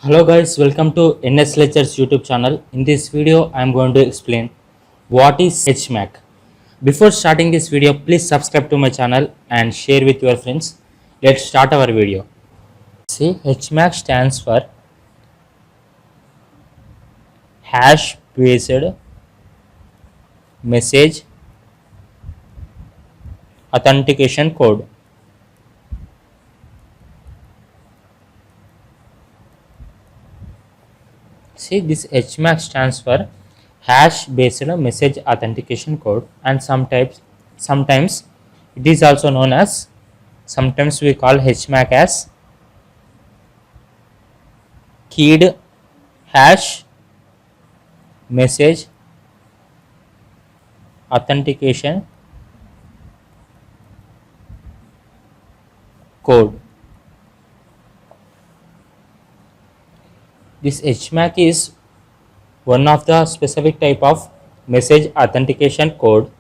Hello guys, welcome to NS Lectures YouTube channel. In this video, I am going to explain what is HMAC. Before starting this video, please subscribe to my channel and share with your friends. Let's start our video. See, HMAC stands for Hash Based Message Authentication Code. See, this HMAC stands for Hash Based Message Authentication Code, and sometimes it is also known as, sometimes we call HMAC as Keyed Hash Message Authentication Code. This HMAC is one of the specific type of message authentication code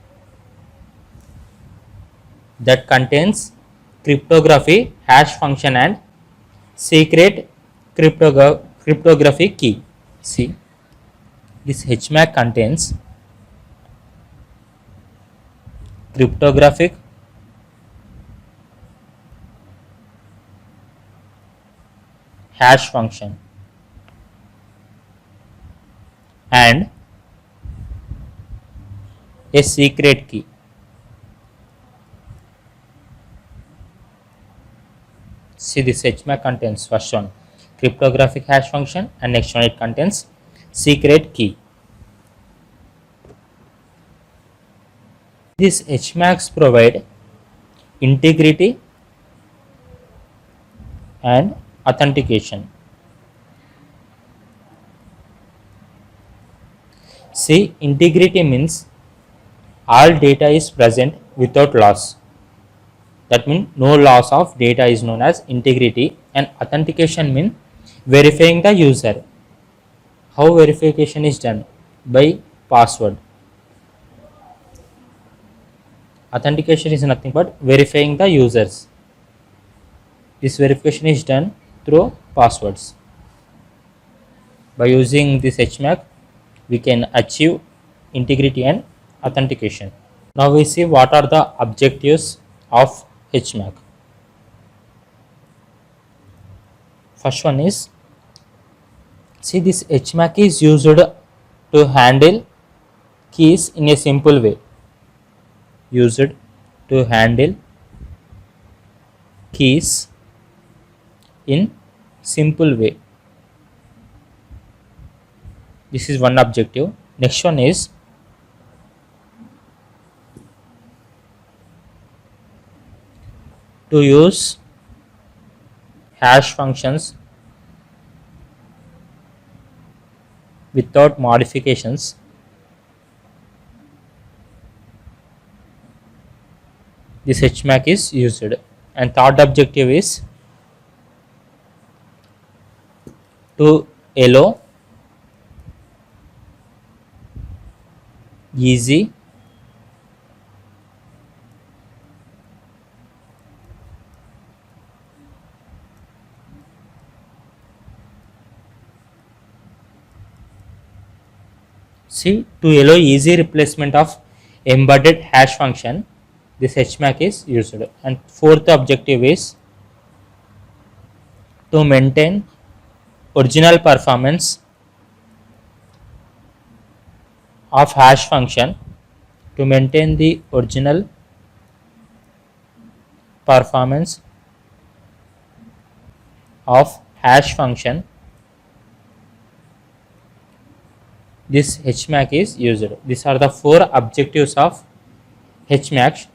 that contains cryptography, hash function and secret cryptography key. See, this HMAC contains cryptographic hash function and a secret key. See, this HMAC contains first one cryptographic hash function and next one it contains secret key. These HMACs provide integrity and authentication. See, integrity means all data is present without loss. That means no loss of data is known as integrity, and authentication means verifying the user. How verification is done? By password. Authentication is nothing but verifying the users. This verification is done through passwords. By using this HMAC, we can achieve integrity and authentication. Now we see what are the objectives of HMAC. First one is, see, this HMAC is used to handle keys in a simple way. Used to handle keys in simple way. This is one objective. Next one is to use hash functions without modifications. This HMAC is used. And third objective is to allow easy replacement of embedded hash function. This HMAC is used. And fourth objective is to maintain original performance of hash function. To maintain the original performance of hash function, this HMAC is used. These are the four objectives of HMAC.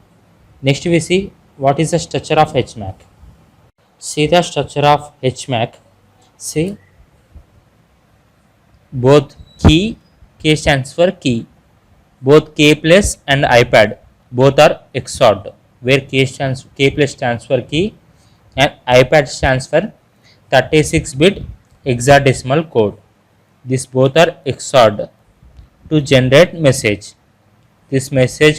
Next we see what is the structure of HMAC. See the structure of HMAC. See, both K stands for key. Both K plus and iPad both are XORed, where K plus stands for key and iPad stands for 36-bit hexadecimal code. These both are XORed to generate message. This message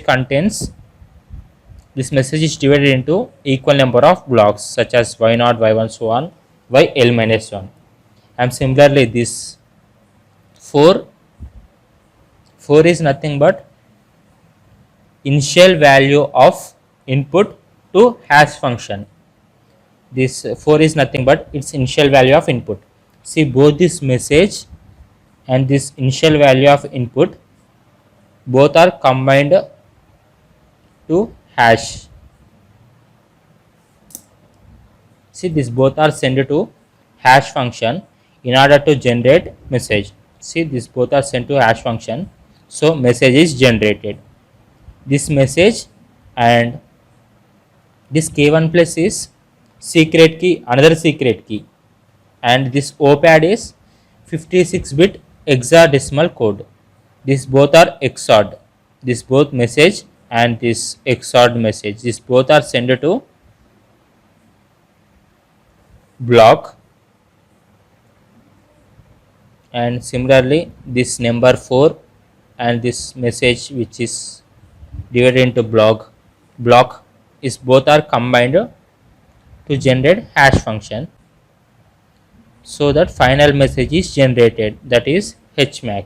is divided into equal number of blocks such as y0, y1, so on, y l minus 1, and similarly this 4 is nothing but initial value of input to hash function. This 4 is nothing but its initial value of input. See, both this message and this initial value of input both are combined to hash. See, this both are sent to hash function in order to generate message. See, this both are sent to hash function, so message is generated. This message and this k1 plus is secret key, another secret key, and this opad is 56-bit hexadecimal code. These both are XORed. This both message and this XORed message, this both are sent to block, and similarly this number 4 and this message which is divided into block is both are combined to generate hash function, so that final message is generated, that is HMAC.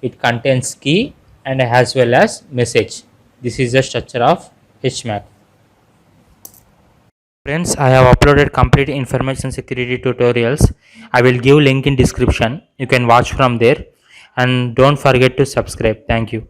It contains key and as well as message. This is the structure of HMAC. Friends, I have uploaded complete information security tutorials. I will give link in description. You can watch from there, and don't forget to subscribe. Thank you.